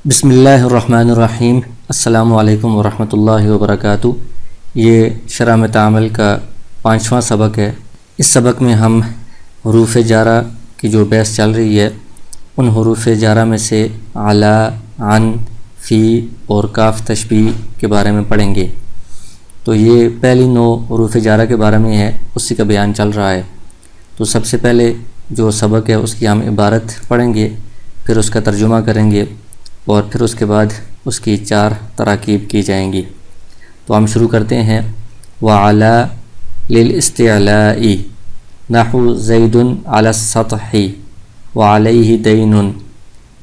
بسم اللہ الرحمن الرحیم۔ السلام علیکم ورحمۃ اللہ وبرکاتہ۔ یہ شرح تعامل کا 5واں سبق ہے۔ اس سبق میں ہم حروف جارہ کی جو بحث چل رہی ہے ان حروف جارہ میں سے علی، عن، فی اور کاف تشبیہ کے بارے میں پڑھیں گے۔ تو یہ پہلی 9 حروف جارہ کے بارے میں ہے، اسی کا بیان چل رہا ہے۔ تو سب سے پہلے جو سبق ہے اس کی ہم عبارت پڑھیں گے، پھر اس کا ترجمہ کریں گے اور پھر اس کے بعد اس کی 4 تراکیب کی جائیں گی۔ تو ہم شروع کرتے ہیں۔ وعلی للاستعلاء نحو زید علی السطح وعلیہ دین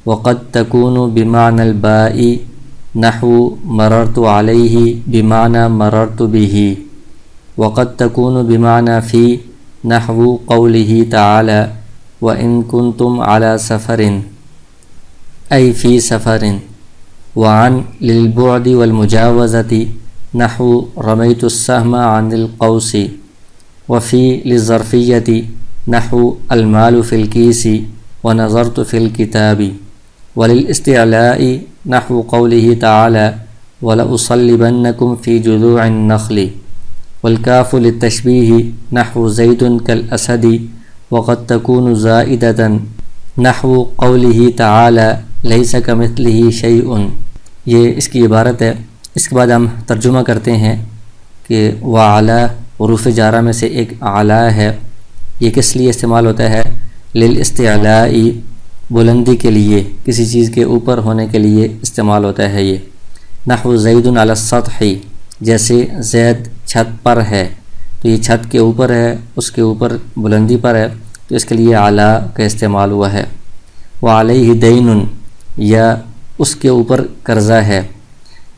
وقد تکون بمعنی الباء نحو مررت علیہ بمعنی مررت به وقد تکون بمعنی فی نحو قوله تعالی وإن كنتم على سفر أي في سفر وعن للبعد والمجاوزة نحو رميت السهم عن القوس وفي للظرفية نحو المال في الكيس ونظرت في الكتاب وللاستعلاء نحو قوله تعالى ولأصلبنكم في جذوع النخل والكاف للتشبيه نحو زيد كالأسد وقد تكون زائدة نحو قوله تعالى لیس کمثلہ شیء۔ یہ اس کی عبارت ہے۔ اس کے بعد ہم ترجمہ کرتے ہیں کہ وعلی حروف جارہ میں سے ایک اعلیٰ ہے۔ یہ کس لیے استعمال ہوتا ہے؟ للاستعلاء، بلندی کے لیے، کسی چیز کے اوپر ہونے کے لیے استعمال ہوتا ہے یہ۔ نحو زید علی السطح، جیسے زید چھت پر ہے، تو یہ چھت کے اوپر ہے، اس کے اوپر بلندی پر ہے، تو اس کے لیے اعلیٰ کا استعمال ہوا ہے۔ وعلیہ دین، یا اس کے اوپر قرضہ ہے،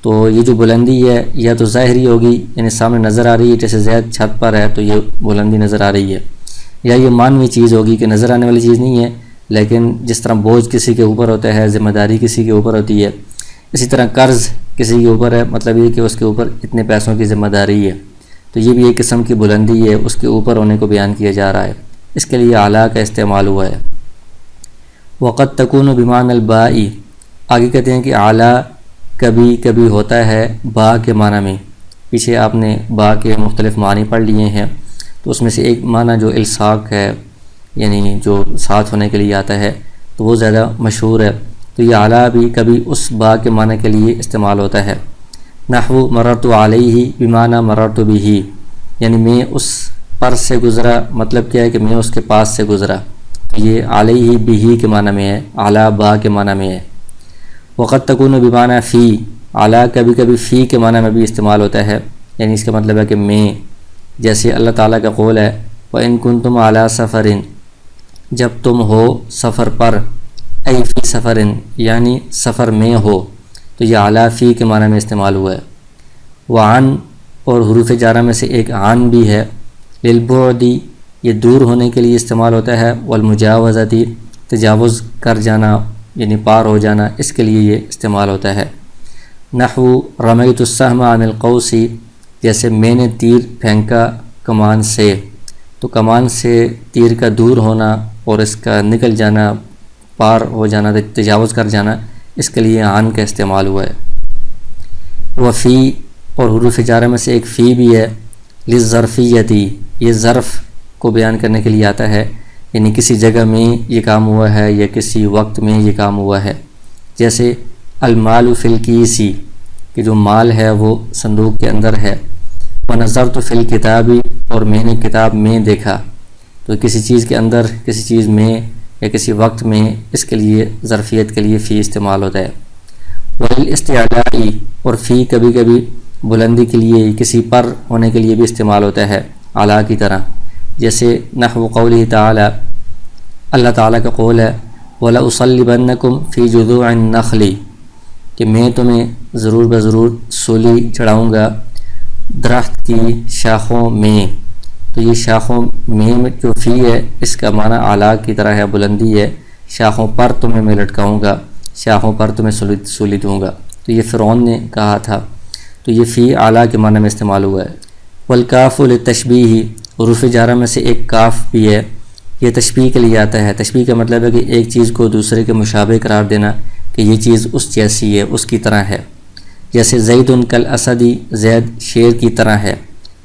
تو یہ جو بلندی ہے یا تو ظاہری ہوگی، یعنی سامنے نظر آ رہی ہے، جیسے زید چھت پر ہے تو یہ بلندی نظر آ رہی ہے، یا یہ معنوی چیز ہوگی کہ نظر آنے والی چیز نہیں ہے، لیکن جس طرح بوجھ کسی کے اوپر ہوتا ہے، ذمہ داری کسی کے اوپر ہوتی ہے، اسی طرح قرض کسی کے اوپر ہے، مطلب یہ کہ اس کے اوپر اتنے پیسوں کی ذمہ داری ہے، تو یہ بھی ایک قسم کی بلندی ہے، اس کے اوپر ہونے کو بیان کیا جا رہا ہے، اس کے لیے اعلیٰ کا استعمال ہوا ہے۔ وقد تکون بمعنی الباء، آگے کہتے ہیں کہ اعلیٰ کبھی کبھی ہوتا ہے با کے معنی میں۔ پیچھے آپ نے با کے مختلف معنی پڑھ لیے ہیں، تو اس میں سے ایک معنی جو الصاق ہے، یعنی جو ساتھ ہونے کے لیے آتا ہے، تو وہ زیادہ مشہور ہے۔ تو یہ اعلیٰ بھی کبھی اس با کے معنی کے لیے استعمال ہوتا ہے۔ نحو مررت علیہ بمعنی مررت به، یعنی میں اس پر سے گزرا، مطلب کیا ہے کہ میں اس کے پاس سے گزرا، یہ علیہ به کے معنی میں ہے، اعلیٰ با کے معنی میں ہے۔ وقد تکون بمعنی فی، اعلیٰ کبھی کبھی فی کے معنی میں بھی استعمال ہوتا ہے، یعنی اس کا مطلب ہے کہ میں، جیسے اللہ تعالیٰ کا قول ہے وَإِن كُنتُمْ عَلَىٰ سَفَرٍ، جب تم ہو سفر پر، ای فی سفر، یعنی سفر میں ہو، تو یہ اعلیٰ فی کے معنی میں استعمال ہوا ہے۔ وعن، اور حروف جارہ میں سے ایک عن بھی ہے۔ للبعد، یہ دور ہونے کے لیے استعمال ہوتا ہے۔ والمجاوزۃ، تجاوز کر جانا یعنی پار ہو جانا، اس کے لیے یہ استعمال ہوتا ہے۔ نحو رمیت السهم عن القوس، جیسے میں نے تیر پھینکا کمان سے، تو کمان سے تیر کا دور ہونا اور اس کا نکل جانا، پار ہو جانا، تجاوز کر جانا، اس کے لیے عن کا استعمال ہوا ہے۔ وفی، اور حروف جارہ میں سے ایک فی بھی ہے۔ للظرفیۃ، یہ ظرف کو بیان کرنے کے لیے آتا ہے، یعنی کسی جگہ میں یہ کام ہوا ہے یا کسی وقت میں یہ کام ہوا ہے، جیسے المال فی الکیس، کہ جو مال ہے وہ صندوق کے اندر ہے۔ ونظرت فی الکتاب، اور میں نے کتاب میں دیکھا، تو کسی چیز کے اندر، کسی چیز میں یا کسی وقت میں، اس کے لیے ظرفیت کے لیے فی استعمال ہوتا ہے۔ وللاستعلاء، اور فی کبھی کبھی بلندی کے لیے، کسی پر ہونے کے لیے بھی استعمال ہوتا ہے اعلیٰ کی طرح، جیسے نحو قوله تعالی، اللہ تعالیٰ کا قول ہے وَلَأُصَلِّبَنَّكُمْ فِي جُذُوعِ النَّخْلِ، کہ میں تمہیں ضرور بضرور سولی چڑھاؤں گا درخت کی شاخوں میں، تو یہ شاخوں میں جو فی ہے اس کا معنی اعلیٰ کی طرح ہے، بلندی ہے۔ شاخوں پر تمہیں میں لٹکاؤں گا، شاخوں پر تمہیں سولی دوں گا، تو یہ فرعون نے کہا تھا، تو یہ فی اعلیٰ کے معنی میں استعمال ہوا ہے۔ والکاف للتشبیہ، حروف جارہ میں سے ایک کاف بھی ہے، یہ تشبیہ کے لیے آتا ہے۔ تشبیہ کا مطلب ہے کہ ایک چیز کو دوسرے کے مشابہ قرار دینا، کہ کہ یہ چیز اس جیسی ہے، اس کی طرح ہے۔ جیسے زید کل اسدی، زید شیر کی طرح ہے،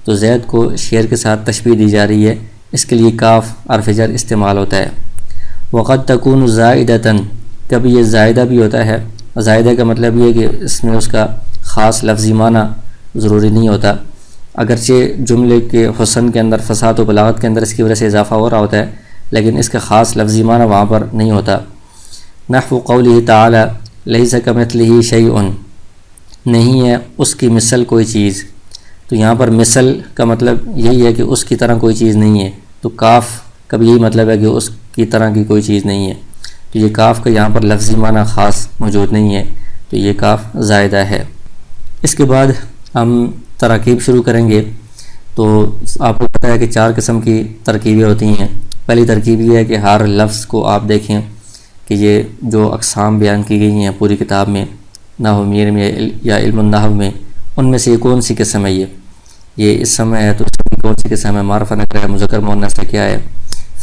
تو زید کو شیر کے ساتھ تشبیہ دی جا رہی ہے، اس کے لیے کاف حرف جر استعمال ہوتا ہے۔ وقد تکون زائدتاً، کبھی یہ زائدہ بھی ہوتا ہے۔ زائدہ کا مطلب یہ ہے کہ اس میں اس کا خاص لفظی معنی ضروری نہیں ہوتا، اگرچہ جملے کے حسن کے اندر، فصاحت و بلاغت کے اندر اس کی وجہ سے اضافہ ہو رہا ہوتا ہے، لیکن اس کا خاص لفظی معنی وہاں پر نہیں ہوتا۔ نحو قولہ تعالی لیس کمثلہ شیء، نہیں ہے اس کی مثل کوئی چیز، تو یہاں پر مثل کا مطلب یہی ہے کہ اس کی طرح کوئی چیز نہیں ہے، تو کاف کا بھی یہی مطلب ہے کہ اس کی طرح کی کوئی چیز نہیں ہے، تو یہ کاف کا یہاں پر لفظی معنی خاص موجود نہیں ہے، تو یہ کاف زائدہ ہے۔ اس کے بعد ہم تراکیب شروع کریں گے۔ تو آپ کو پتہ ہے کہ 4 قسم کی ترکیبیں ہوتی ہیں۔ پہلی ترکیب یہ ہے کہ ہر لفظ کو آپ دیکھیں کہ یہ جو اقسام بیان کی گئی ہیں پوری کتاب میں، نحو میر میں یا علم النحو میں، ان میں سے یہ کون سی قسم ہے؟ یہ اسم ہے تو اس کی کون سی قسم ہے؟ معرفہ نکرہ ہے، مذکر مؤنث ہے، کیا ہے؟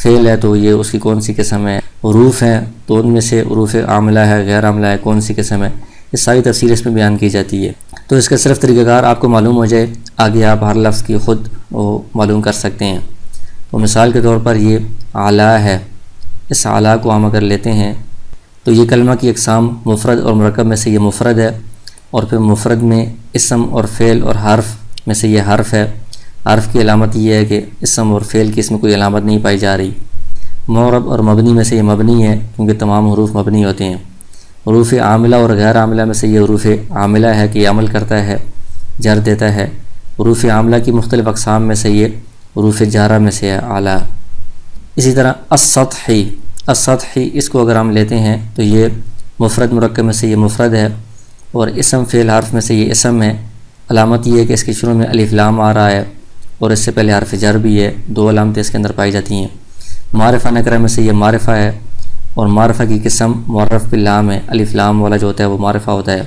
فعل ہے تو یہ اس کی کون سی قسم ہے؟ حروف ہیں تو ان میں سے حروف عاملہ ہے، غیر عاملہ ہے، کون سی قسم ہے؟ یہ ساری تفصیل اس میں بیان کی جاتی ہے۔ تو اس کا صرف طریقہ کار آپ کو معلوم ہو جائے، آگے آپ ہر لفظ کی خود معلوم کر سکتے ہیں۔ تو مثال کے طور پر یہ اعلیٰ ہے، اس اعلیٰ کو ہم اگر لیتے ہیں تو یہ کلمہ کی اقسام مفرد اور مرکب میں سے یہ مفرد ہے، اور پھر مفرد میں اسم اور فعل اور حرف میں سے یہ حرف ہے۔ حرف کی علامت یہ ہے کہ اسم اور فعل کی اس میں کوئی علامت نہیں پائی جا رہی۔ معرب اور مبنی میں سے یہ مبنی ہے کیونکہ تمام حروف مبنی ہوتے ہیں۔ حروف عاملہ اور غیر عاملہ میں سے یہ حروف عاملہ ہے کہ یہ عمل کرتا ہے، جر دیتا ہے۔ حروف عاملہ کی مختلف اقسام میں سے یہ حروف جارہ میں سے ہے اعلیٰ۔ اسی طرح السطحی، السطحی اس کو اگر ہم لیتے ہیں تو یہ مفرد مرکب میں سے یہ مفرد ہے، اور اسم فعل حرف میں سے یہ اسم ہے۔ علامت یہ ہے کہ اس کے شروع میں الف لام آ رہا ہے، اور اس سے پہلے حرف جر بھی ہے، 2 علامتیں اس کے اندر پائی جاتی ہیں۔ معرفہ نکرہ میں سے یہ معرفہ ہے، اور معرفہ کی قسم معرف باللام ہے، الف لام والا جو ہوتا ہے وہ معرفہ ہوتا ہے۔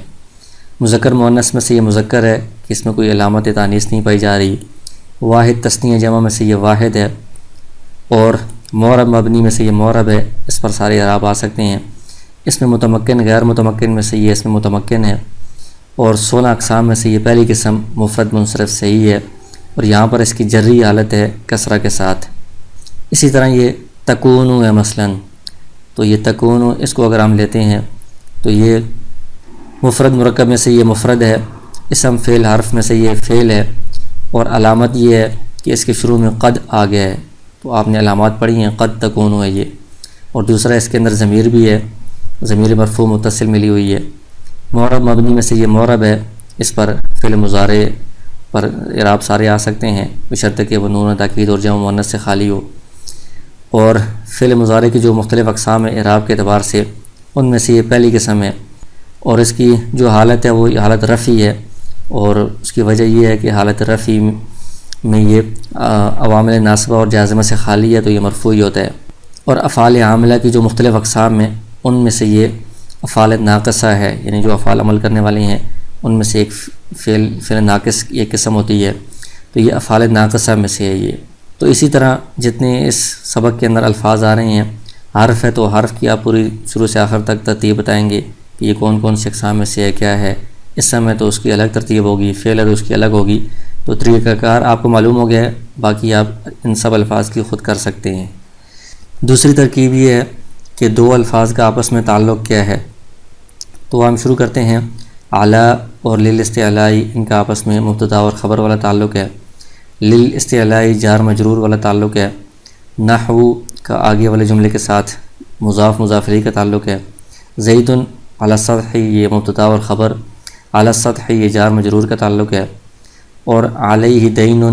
مذکر مؤنث میں سے یہ مذکر ہے کہ اس میں کوئی علامت تانیث نہیں پائی جا رہی۔ واحد تثنیہ جمع میں سے یہ واحد ہے، اور معرب مبنی میں سے یہ معرب ہے، اس پر سارے اعراب آ سکتے ہیں۔ اس میں متمکن غیر متمکن میں سے یہ اس میں متمکن ہے، اور 16 اقسام میں سے یہ پہلی قسم مفرد منصرف صحیح ہے، اور یہاں پر اس کی جری حالت ہے کسرہ کے ساتھ۔ اسی طرح یہ تکونو ہے مثلاً، تو یہ تکونو اس کو اگر ہم لیتے ہیں تو یہ مفرد مرکب میں سے یہ مفرد ہے، اسم فعل حرف میں سے یہ فعل ہے، اور علامت یہ ہے کہ اس کے شروع میں قد آ گیا ہے، تو آپ نے علامات پڑھی ہیں، قد تکونو ہے یہ۔ اور دوسرا اس کے اندر ضمیر بھی ہے، ضمیر مرفوع متصل ملی ہوئی ہے۔ معرب مبنی میں سے یہ معرب ہے، اس پر فعل مضارع پر اعراب سارے آ سکتے ہیں بشرط کہ وہ نون تاکید اور جمع مؤنث سے خالی ہو۔ اور فعل مضارع کی جو مختلف اقسام ہیں اعراب کے اعتبار سے، ان میں سے یہ پہلی قسم ہے، اور اس کی جو حالت ہے وہ حالت رفعی ہے، اور اس کی وجہ یہ ہے کہ حالت رفعی میں یہ عوامل ناصبہ اور جازمہ سے خالی ہے تو یہ مرفوع ہی ہوتا ہے۔ اور افعال عاملہ کی جو مختلف اقسام ہیں ان میں سے یہ افعال ناقصہ ہے، یعنی جو افعال عمل کرنے والے ہیں ان میں سے ایک فعل ناقص ایک قسم ہوتی ہے، تو یہ افعال ناقصہ میں سے ہے یہ۔ تو اسی طرح جتنے اس سبق کے اندر الفاظ آ رہے ہیں، حرف ہے تو حرف کی آپ پوری شروع سے آخر تک ترتیب بتائیں گے کہ یہ کون کون سی اقسام میں سے ہے، کیا ہے۔ اسم ہے تو اس کی الگ ترتیب ہوگی، فعل ہے تو اس کی الگ ہوگی۔ تو طریقہ کار آپ کو معلوم ہو گیا ہے، باقی آپ ان سب الفاظ کی خود کر سکتے ہیں۔ دوسری ترکیب یہ ہے کہ 2 الفاظ کا آپس میں تعلق کیا ہے۔ تو ہم شروع کرتے ہیں۔ اعلیٰ اور للاستعلائی، ان کا آپس میں مبتدا اور خبر والا تعلق ہے۔ للاستعلائی جار مجرور والا تعلق ہے۔ نحو کا آگے والے جملے کے ساتھ مضاف مضاف الیہ کا تعلق ہے۔ زید علی السطح یہ مبتدا اور خبر، علی السطح یہ جار مجرور کا تعلق ہے، اور علیہ دین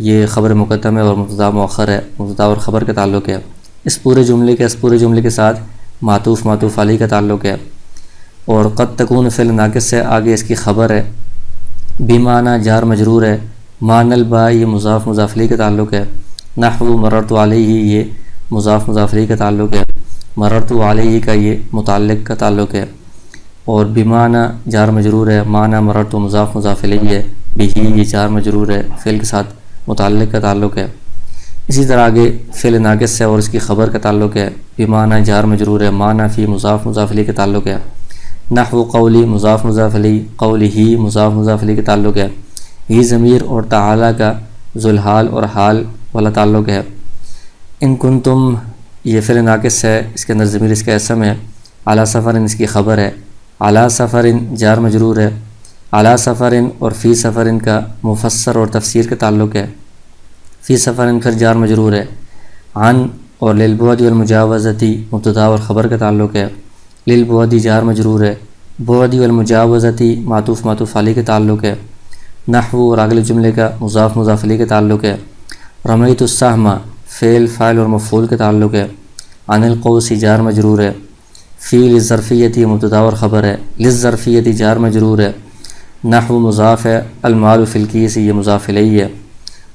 یہ خبر مقدم ہے اور مبتدا مؤخر ہے، مبتدا اور خبر کا تعلق ہے۔ اس پورے جملے کے ساتھ معطوف معطوف علیہ کا تعلق ہے، اور قد تکون فعل ناقص سے آگے اس کی خبر ہے۔ بمعنی جار مجرور ہے، معنی البا یہ مضاف مضاف الیہ کا تعلق ہے۔ نحو مررت علیہ یہ مضاف مضاف الیہ کا تعلق ہے، مررت علیہ کا یہ متعلق کا تعلق ہے، اور بمعنی جار مجرور ہے، معنی مررت مضاف مضاف الیہ ہے، بہی یہ جار مجرور ہے، فعل کے ساتھ متعلق کا تعلق ہے۔ اسی طرح آگے فعل ناقص ہے اور اس کی خبر کا تعلق ہے، بمعنی جار مجرور ہے، معنی فی مضاف مضاف الیہ کا تعلق ہے۔ نحو قولی مضاف مضاف الیہ، قولی مضاف مضاف الیہ کا تعلق ہے، ہی ضمیر اور تعالی کا ذوالحال اور حال والا تعلق ہے۔ ان کنتم یہ فعل ناقص ہے، اس کے اندر ضمیر اس کا اسم ہے، علی سفر اس کی خبر ہے، علی سفر جار مجرور ہے، علی سفر اور فی سفر کا مفسر اور تفسیر کا تعلق ہے، فی سفر پھر جار مجرور ہے، عن اور للبعد والمجاوزتی مبتدا اور خبر کا تعلق ہے، للبعد جار مجرور ہے، بعد والمجاوزتی معطوف معطوف علیہ کا تعلق ہے، نحو اور اگلے جملے کا مضاف مضاف الیہ کا تعلق ہے، رمیت السہم فعل فاعل اور مفعول کا تعلق ہے، عن القوس جار مجرور ہے، فی للظرفیتی مبتدا اور خبر ہے، للظرفیتی جار مجرور ہے، نحو مضاف ہے، المال فی الکیس یہ مضاف الیہ ہے،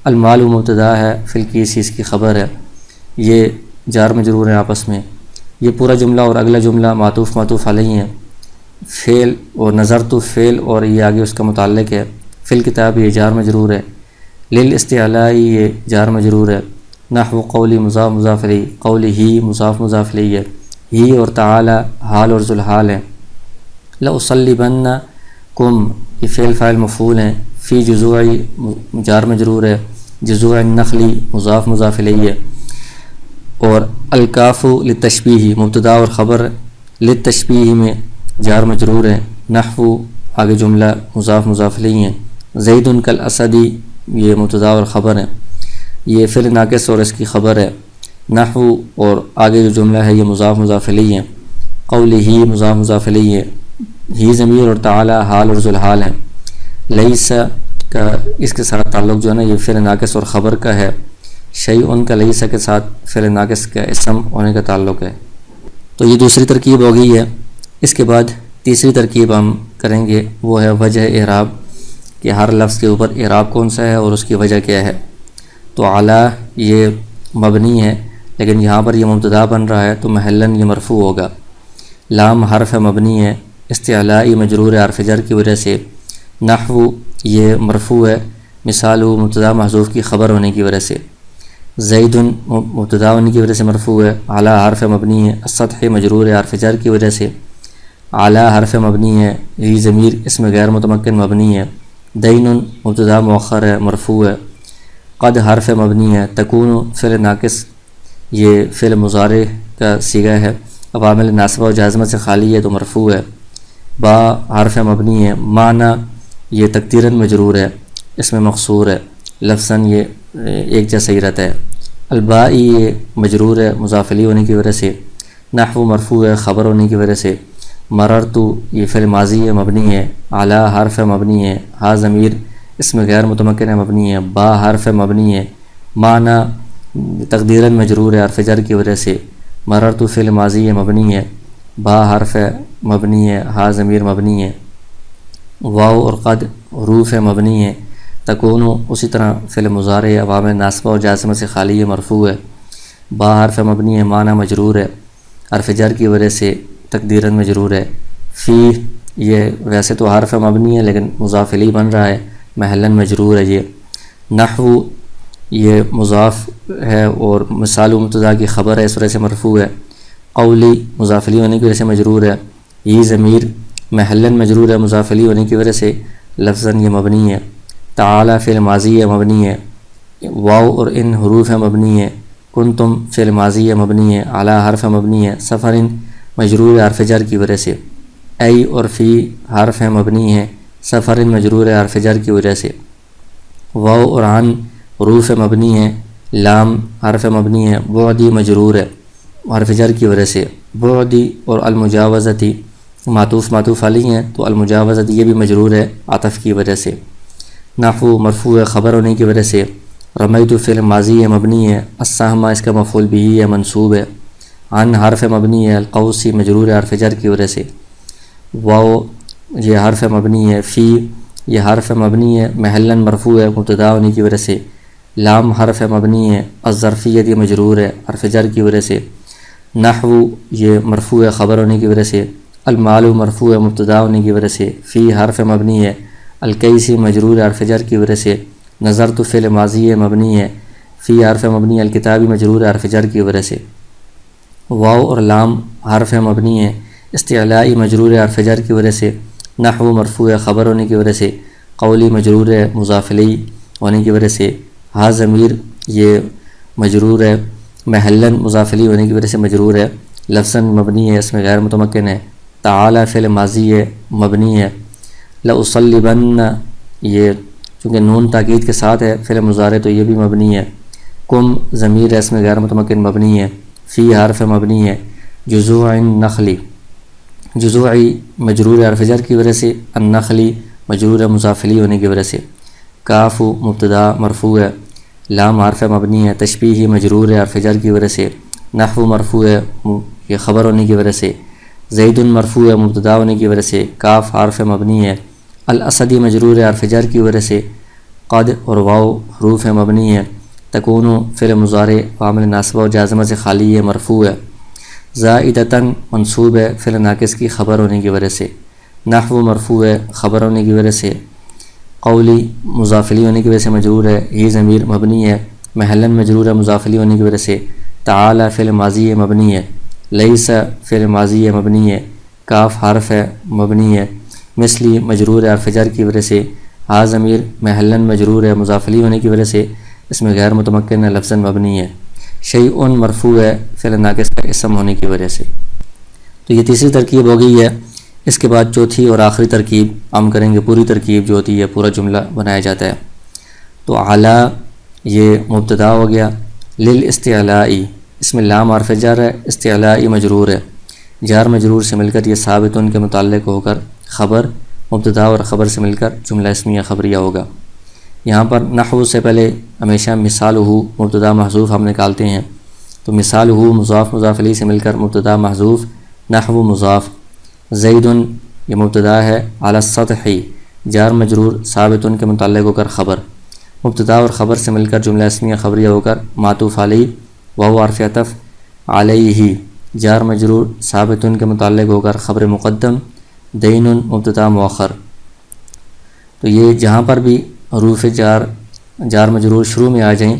المال مبتدا ہے، فی الکیس اس کی خبر ہے، یہ جار مجرور ہیں آپس میں۔ یہ پورا جملہ اور اگلا جملہ معطوف معطوف علیہ ہیں، فعل اور نظر تو فعل اور یہ آگے اس کا متعلق ہے، فی الکتاب یہ جار مجرور ہے، للاستعلاء یہ جار مجرور ہے، نحو قولی مضاف مضاف الیہ، قولی ہی مضاف مضاف الیہ ہے، ہی اور تعالی حال اور ذوالحال ہے، لأصلبنکم یہ فعل فاعل مفعول ہیں، فی جذوع جار مجرور ہے، جذوع النخل مضاف مضاف الیہ ہے، اور الکاف للتشبیہ مبتدا اور خبر، للتشبیہ میں جار مجرور ہے، نحو آگے جملہ مضاف مضاف الیہ ہے، زید کالاسدی یہ مبتدا اور خبر ہے، یہ فعل ناقص اور اس کی خبر ہے، نحو اور آگے جو جملہ ہے یہ مضاف مضاف الیہ ہے، قولی مضاف مضاف الیہ ہے، ہی ضمیر اور تعالی حال اور ذوالحال ہے، لیس کا اس کے ساتھ تعلق جو ہے نا یہ فعل ناقص اور خبر کا ہے، شیء کا لیس کے ساتھ فعل ناقص کا اسم ہونے کا تعلق ہے۔ تو یہ دوسری ترکیب ہو گئی ہے۔ اس کے بعد تیسری ترکیب ہم کریں گے، وہ ہے وجہ اعراب، کہ ہر لفظ کے اوپر اعراب کون سا ہے اور اس کی وجہ کیا ہے۔ تو اعلیٰ یہ مبنی ہے، لیکن یہاں پر یہ مبتدا بن رہا ہے تو محلاً یہ مرفوع ہوگا۔ لام حرف مبنی ہے، استعلائی مجرور حرف جر کی وجہ سے، نحو یہ مرفوع ہے، مثال مبتدا محذوف کی خبر ہونے کی وجہ سے، زید مبتدا ہونے کی وجہ سے مرفوع ہے، اعلیٰ حرف مبنی ہے، السطح مجرور حرف جر کی وجہ سے، اعلیٰ حرف مبنی ہے، یہ ضمیر اسم غیر متمکن مبنی ہے، دین مبتدا مؤخر ہے مرفوع ہے، قد حرف مبنی ہے، تکون فعل ناقص یہ فعل مضارع کا صیغہ ہے، عوامل ناصبہ و جازمہ سے خالی ہے تو مرفوع ہے، با حرف مبنی ہے، معنی یہ تقدیراً مجرور ہے، اس میں مقصور ہے، لفظاً یہ ایک جیسا ہی رہتا ہے، البائی یہ مجرور ہے مضاف الیہ ہونے کی وجہ سے، نحو مرفوع ہے خبر ہونے کی وجہ سے، مررتو یہ فعل ماضی ہے مبنی ہے، اعلیٰ حرف مبنی ہے، ہا ضمیر اس میں غیر متمکن ہے مبنی ہے، با حرف مبنی ہے، معنی تقدیراً مجرور ہے حرف جر کی وجہ سے، مررتو فعل ماضی ہے مبنی ہے، با حرف مبنی ہے، ہا ضمیر مبنی ہے، واو اور قد حروف مبنی ہے، تکون اسی طرح فعل مضارع عوامل ناصبہ اور جازمہ سے خالی ہے مرفوع ہے، با حرف مبنی ہے، معنی مجرور ہے حرف جر کی وجہ سے، تقدیراً مجرور ہے، فی یہ ویسے تو حرف مبنی ہے لیکن مضاف الیہ بن رہا ہے، محلاً مجرور ہے یہ، نحو یہ مضاف ہے اور مثال مبتدا کی خبر ہے اس وجہ سے مرفوع ہے، قولی مضاف الیہ ہونے کی وجہ سے مجرور ہے، یہ ضمیر محلاً مجرور ہے مضاف الیہ ہونے کی وجہ سے، لفظاً یہ مبنی ہے، تعالی فعل ماضی ہے مبنی ہے، واو اور ان حروف مبنی ہے، کنتم فعل ماضی ہے مبنی ہے، اعلیٰ حرف مبنی ہے، سفر مجرور حرف جر کی وجہ سے، ای اور فی حرف مبنی ہے، سفر مجرور حرف جر کی وجہ سے، واو اور عن حروف مبنی ہے، لام حرف مبنی ہے، بعدی مجرور ہے حرف جر کی وجہ سے، بعدی اور المجاوزتی معطوف معطوف علیہ ہیں تو المجاوزتی یہ بھی مجرور ہے عطف کی وجہ سے، نحو مرفوع خبر ہونے کی وجہ سے، رمیت فعل ماضی ہے مبنی ہے، السہم اس کا مفعول بھی ہے منصوب ہے، عن حرف مبنی ہے، القوسی مجرور حرف جر کی وجہ سے، واو یہ حرف مبنی ہے، فی یہ حرف مبنی ہے محلاً مرفوع ہے مبتدا ہونے کی وجہ سے، لام حرف مبنی ہے، الظرفیت یہ مجرور ہے حرف جر کی وجہ سے، نحو یہ مرفوع خبر ہونے کی وجہ سے، المال مرفوع مبتدا ہونے کی وجہ سے، فی حرف مبنی ہے، الکیسی مجرور حرف جر کی وجہ سے، نظرت فعل ماضی ہے مبنی ہے، فی حرف مبنی الکتابی مجرور حرف جر کی وجہ سے، واو اور لام حرف مبنی ہے، استعلائی مجرور حرف جر کی وجہ سے، نحو مرفوع خبر ہونے کی وجہ سے، قولی مجرور مضاف الیہ ہونے کی وجہ سے، ہا ضمیر یہ مجرور ہے، محلاً مضاف الیہ ہونے کی وجہ سے مجرور ہے، لفظاً مبنی ہے، اس میں غیر متمکن ہے، تعالی فعل ماضی ہے مبنی ہے، لأصلبن یہ چونکہ نون تاکید کے ساتھ ہے فعل مضارع تو یہ بھی مبنی ہے، کم ضمیر ہے، اس میں غیر متمکن مبنی ہے، فی حرف مبنی ہے، جذوع النخل جذوعی مجرور حرف جر کی وجہ سے، النخلی مجرور مضاف الیہ ہونے کی وجہ سے، کاف مبتدا مرفوع ہے، لام حرف مبنی ہے، تشبیہی مجرور حرف جر کی وجہ سے، نحو مرفوع ہے یہ خبر ہونے کی وجہ سے، زید مرفوع ہے مبتدا ہونے کی وجہ سے، کاف حرف مبنی ہے، الاسدی مجرور حرف جر کی وجہ سے، قد اور واو حروف مبنی ہے، تکون فعل مضارع عامل ناصبہ و جازمہ سے خالی ہے مرفوع ہے، زائدتاً منصوب ہے فعل ناقص کی خبر ہونے کی وجہ سے، نحو مرفوع ہے خبر ہونے کی وجہ سے، قولی مضاف الیہ ہونے کی وجہ سے مجرور ہے، یہ ضمیر مبنی ہے، محلاً مجرور ہے مضاف الیہ ہونے کی وجہ سے، تعالی فعل ماضی ہے مبنی ہے، لیس فعل ماضی ہے مبنی ہے، کاف حرف ہے مبنی ہے، مثلی مجرور حرف جر کی وجہ سے، ہا ضمیر محلاً مجرور ہے مضاف الیہ ہونے کی وجہ سے، اس میں غیر متمکن ہے لفظاً مبنی ہے، شیء مرفوع ہے فعل ناقص کا اسم ہونے کی وجہ سے۔ تو یہ تیسری ترکیب ہو گئی ہے۔ اس کے بعد چوتھی اور آخری ترکیب ہم کریں گے، پوری ترکیب جو ہوتی ہے پورا جملہ بنایا جاتا ہے۔ تو علی یہ مبتدا ہو گیا، للاستعلائی اس میں لام حرف جر ہے، استعلائی مجرور ہے، جار مجرور سے مل کر یہ ثابت ان کے متعلق ہو کر خبر، مبتدا اور خبر سے مل کر جملہ اسمیہ خبریہ ہوگا۔ یہاں پر نحو سے پہلے ہمیشہ مثال ہو مبتدا محذوف ہم نکالتے ہیں، تو مثال ہو مضاف مضاف الیہ سے مل کر مبتدا محذوف، نحو مضاف، زید یہ مبتدا ہے، علی السطح جار مجرور ثابت ان کے متعلق ہو کر خبر، مبتدا اور خبر سے مل کر جملہ اسمیہ خبریہ ہو کر معطوف علیہ، وہو حرف عطف، علیہ جار مجرور ثابت ان کے متعلق ہو کر خبر مقدم، دین مبتدا مؤخر۔ تو یہ جہاں پر بھی حروف جار مجرور شروع میں آ جائیں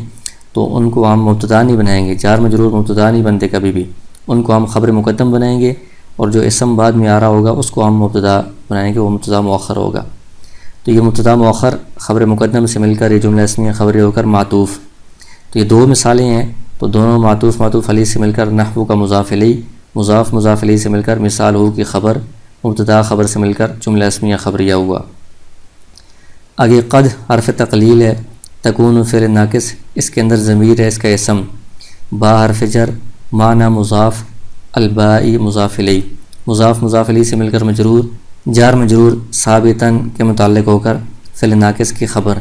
تو ان کو ہم مبتدا نہیں بنائیں گے، جار مجرور مبتدا نہیں بنتے کبھی بھی، ان کو ہم خبر مقدم بنائیں گے، اور جو اسم بعد میں آ رہا ہوگا اس کو ہم مبتدا بنائیں گے، وہ مبتدا مؤخر ہوگا۔ تو یہ مبتدا مؤخر خبر مقدم سے مل کر یہ جملہ اسمیہ خبریہ ہو کر معطوف۔ تو یہ دو مثالیں ہیں، تو دونوں معطوف علیہ سے مل کر نحو کا مضاف الیہ، مضاف علیہ سے مل کر مثال ہو کی خبر، مبتدا خبر سے مل کر جملہ اسمیہ خبریہ ہوا۔ آگے قد حرف تقلیل ہے، تکون فعل ناقص، اس کے اندر ضمیر ہے اس کا اسم، با حرف جر، معنی مضاف، البائی مضاف الیہ، مضاف الیہ سے مل کر مجرور، جار مجرور ثابتاً کے متعلق ہو کر فعل ناقص کی خبر،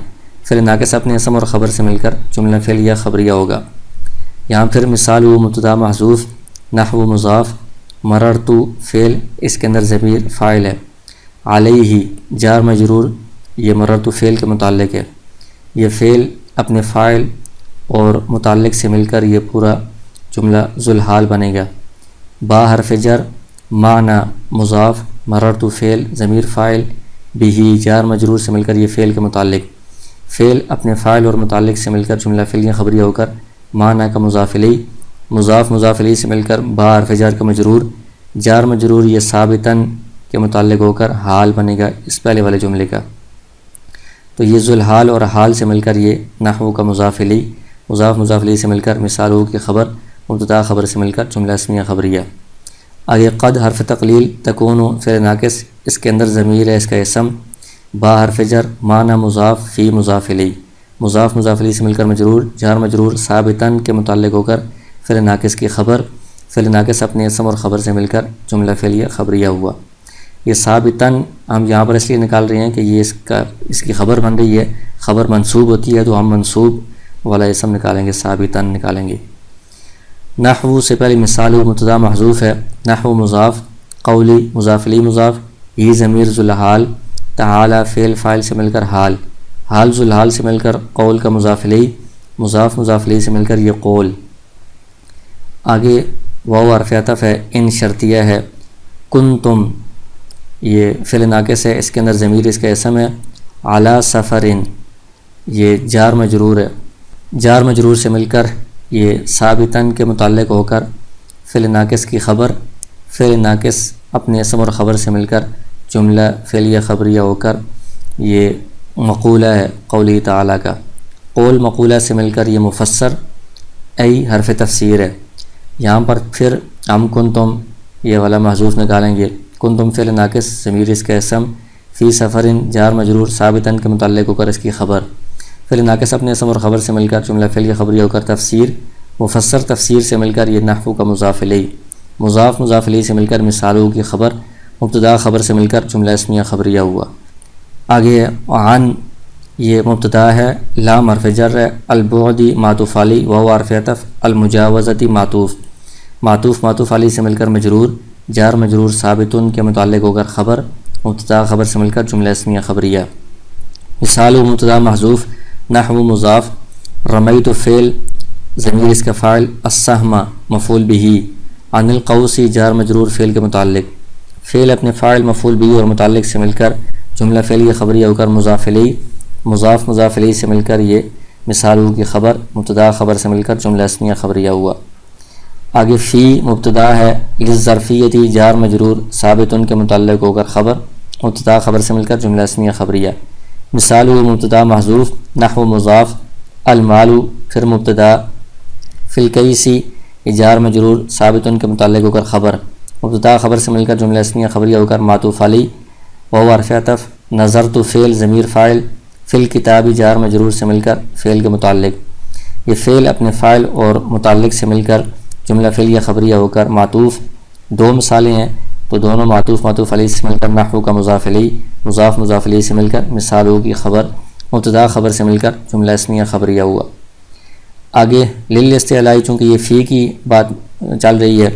فعل ناقص اپنے اسم اور خبر سے مل کر جملہ فعلیہ خبریہ ہوگا۔ یہاں پھر مثال ہو مبتدا محذوف، نحو مضاف، مررتو فعل، اس کے اندر ضمیر فاعل ہے، علیہ جار مجرور یہ مررتو فعل کے متعلق ہے، یہ فعل اپنے فاعل اور متعلق سے مل کر یہ پورا جملہ ذوالحال بنے گا۔ با حرف جر، معنی مضاف، مررتو فعل ضمیر فاعل، بھی جار مجرور سے مل کر یہ فعل کے متعلق، فعل اپنے فاعل اور متعلق سے مل کر جملہ فعلیہ خبریہ ہو کر معنی کا مضاف الیہ، مضاف الیہ سے مل کر با حرف جر کا مجرور، جار مجرور یہ ثابتاً کے متعلق ہو کر حال بنے گا اس پہلے والے جملے کا۔ تو یہ ذوالحال اور حال سے مل کر یہ نحو کا مضاف الیہ، مضاف الیہ سے مل کر مثال ہو کی خبر، مبتدا خبر سے مل کر جملہ اسمیہ خبریہ۔ آگے قد حرف تقلیل، تکون فعل ناقص، اس کے اندر ضمیر ہے اس کا اسم، با حرف جر، معنی مضاف، فی مضاف الیہ، مضاف الیہ سے مل کر مجرور، جار مجرور ثابتاً کے متعلق ہو کر فعل ناقص کی خبر، فعل ناقص اپنے اسم اور خبر سے مل کر جملہ فعلیہ خبریہ ہوا۔ یہ ثابتاً ہم یہاں پر اس لیے نکال رہے ہیں کہ یہ اس کی خبر بن رہی ہے، خبر منصوب ہوتی ہے تو ہم منصوب والا اسم نکالیں گے، ثابتاً نکالیں گے۔ نحو سے پہلے مثال مبتدا محذوف ہے، نحو مضاف، قولی مضاف الیہ مضاف، یہ ضمیر ذوالحال، تعالی فعل فاعل سے مل کر حال ذوالحال سے مل کر قول کا مضاف الیہ، مضاف الیہ سے مل کر یہ قول۔ آگے واو حرف عطف ہے، ان شرطیہ ہے، کنتم یہ فعل ناقص ہے، اس کے اندر ضمیر اس کا اسم ہے، علی سفرن یہ جار مجرور ہے، جار مجرور سے مل کر یہ ثابتاً کے متعلق ہو کر فعل ناقص کی خبر، فعل ناقص اپنے اسم اور خبر سے مل کر جملہ فعلیہ خبریہ ہو کر یہ مقولہ ہے قولی تعالیٰ کا۔ قول مقولہ سے مل کر یہ مفسر ای حرف تفسیر ہے۔ یہاں پر پھر ہم کنتم یہ والا محذوف نکالیں گے۔ کنتم فعل ناقص ضمیر اس کا اسم، فی سفرن جار مجرور ثابتاً کے متعلق ہو کر اس کی خبر۔ فعل ناقص اپنے اسم اور خبر سے مل کر جملہ فعلیہ خبریہ ہو کر تفسیر، مفسر تفسیر سے مل کر یہ نحو کا مضاف الیہ، مضاف مضاف الیہ سے مل کر مثالوں کی خبر، مبتدا خبر سے مل کر جملہ اسمیہ خبریہ ہوا۔ آگے عن یہ مبتدا ہے، لام حرف جر ہے، البعدی معطوف علی وہو حرف عطف، المجاوزتی معطوف، معطوف علی سے مل کر مجرور، جار مجرور ثابتن کے متعلق ہو کر خبر، مبتدا خبر سے مل کر جملہ اسمیہ خبریہ۔ مثال مبتدا محذوف، نحو مضاف، رمیت فعل ضمیر اس کا فاعل، السہم مفعول بہ، عن القوسی جار مجرور فعل کے متعلق، فعل اپنے فاعل مفعول بہ اور متعلق سے مل کر جملہ فعلیہ خبریہ ہو کر مضاف الیہ، مضاف مضاف الیہ سے مل کر یہ مثالوں کی خبر، مبتدا خبر سے مل کر جملہ اسمیہ خبریہ ہوا۔ آگے فی مبتدا ہے، للظرفیتی جار مجرور ثابتن کے متعلق ہو کر خبر، مبتدا خبر سے مل کر جملہ اسمیہ خبریہ۔ مثال مبتدا محذوف، نحو مضاف، المال پھر مبتدا، فی الکیسی جار مجرور ثابتن کے متعلق ہو کر خبر، مبتدا خبر سے مل کر جملہ اسمیہ خبریہ ہو کر معطوف علی وہو حرف عطف، نظرت فعل ضمیر فاعل، فی الکتاب جار مجرور سے مل کر فعل کے متعلق، یہ فعل اپنے فاعل اور متعلق سے مل کر جملہ فعلیہ خبریہ ہو کر معطوف، دو مثالیں ہیں تو دونوں معطوف علیہ سے مل کر نحو کا مضاف الیہ، مضاف الیہ سے مل کر مثالوں کی خبر، مبتدا خبر سے مل کر جملہ اسمیہ خبریہ ہوا۔ آگے للاستعلاء، چونکہ یہ فی کی بات چل رہی ہے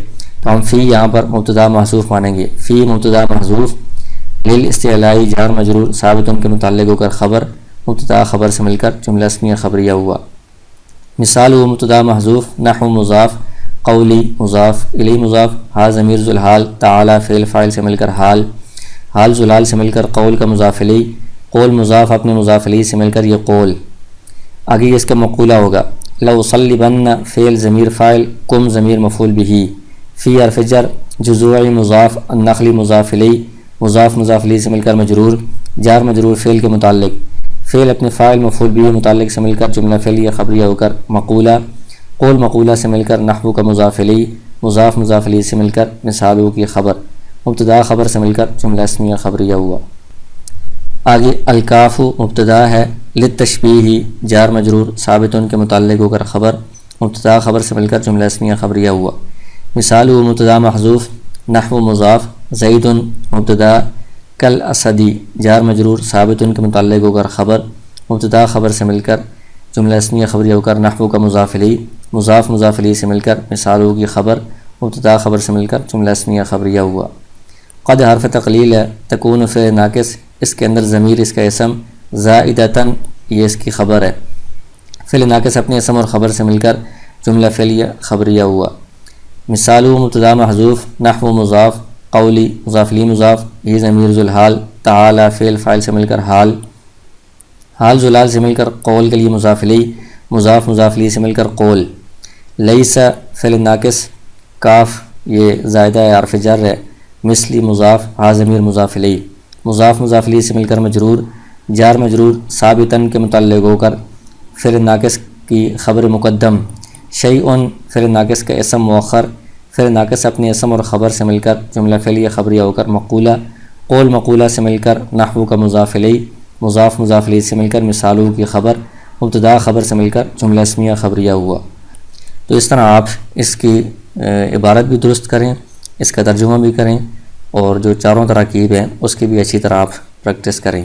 تو ہم فی یہاں پر مبتدا محذوف مانیں گے، فی مبتدا محذوف، للاستعلاء جار مجرور ثابتن کے متعلق ہو کر خبر، مبتدا خبر سے مل کر جملہ اسمیہ خبریہ ہوا۔ مثال مبتدا محذوف، نحو مضاف، قولی مضاف الیہ مضاف، ہا ضمیر ذو الحال، تعالی فعل فاعل سے مل کر حال ذو الحال سے مل کر قول کا مضاف الیہ، قول مضاف اپنے مضاف الیہ سے مل کر یہ قول۔ آگے اس کا مقولہ ہوگا، لأصلبن فعل ضمیر فاعل، کم ضمیر مفعول بہ، فی حرف جر، جذوعی مضاف، النخل مضاف الیہ، مضاف الیہ سے مل کر مجرور، جار مجرور فعل کے متعلق، فعل اپنے فاعل مفعول بہ متعلق سے مل کر جملہ فعلیہ خبریہ ہو کر مقولہ، قول مقولہ سے مل کر نحو کا مضاف الیہ، مضاف الیہ سے مل کر مثالوں کی خبر، مبتدا خبر سے مل کر جملہ اسمیہ خبریہ ہوا۔ آگے الکاف مبتدا ہے، للتشبیہ جار مجرور ثابتن کے متعلق ہو کر خبر، مبتدا خبر سے مل کر جملہ اسمیہ خبریہ ہوا۔ مثال مبتدا محذوف، نحو مضاف، زید مبتدا، کل اسدی جار مجرور ثابتن کے متعلق ہو کر خبر، مبتدا خبر سے مل کر جملہ اسمیہ خبریہ ہو کر نحو کا مضاف الیہ، مضاف الیہ سے مل کر مثالوں کی خبر، مبتدا خبر سے مل کر جملہ اسمیہ خبریہ ہوا۔ قد حرف تقلیل ہے، تکون فعل ناقص، اس کے اندر ضمیر اس کا اسم، زائدتاً یہ اس کی خبر ہے، فعل ناقص اپنے اسم اور خبر سے مل کر جملہ فعلیہ خبریہ ہوا۔ مثال مبتدا محذوف، نحو مضاف، قولی مضاف الیہ مضاف، یہ ضمیر ذو الحال، تعالی فعل فاعل سے مل کر حال ذو الحال سے مل کر قول کے لیے مضاف الیہ، مضاف الیہ سے مل کر قول۔ لیس فعل ناقص، کاف یہ زائدہ ہے حرف جر ہے، مثلی مضاف، ہا ضمیر مضاف الیہ، مضاف الیہ سے مل کر مجرور، جار مجرور ثابتاً کے متعلق ہو کر فعل ناقص کی خبر مقدم، شیئن فعل ناقص کا اسم مؤخر، فعل ناقص اپنے اسم اور خبر سے مل کر جملہ فعلیہ خبریہ ہو کر مقولہ، قول مقولہ سے مل کر نحو کا مضاف الیہ، مضاف الیہ سے مل کر مثالوں کی خبر، مبتدا خبر سے مل کر جملہ اسمیہ خبریہ ہوا۔ تو اس طرح آپ اس کی عبارت بھی درست کریں، اس کا ترجمہ بھی کریں، اور جو چاروں تراکیب ہیں اس کی بھی اچھی طرح آپ پریکٹس کریں۔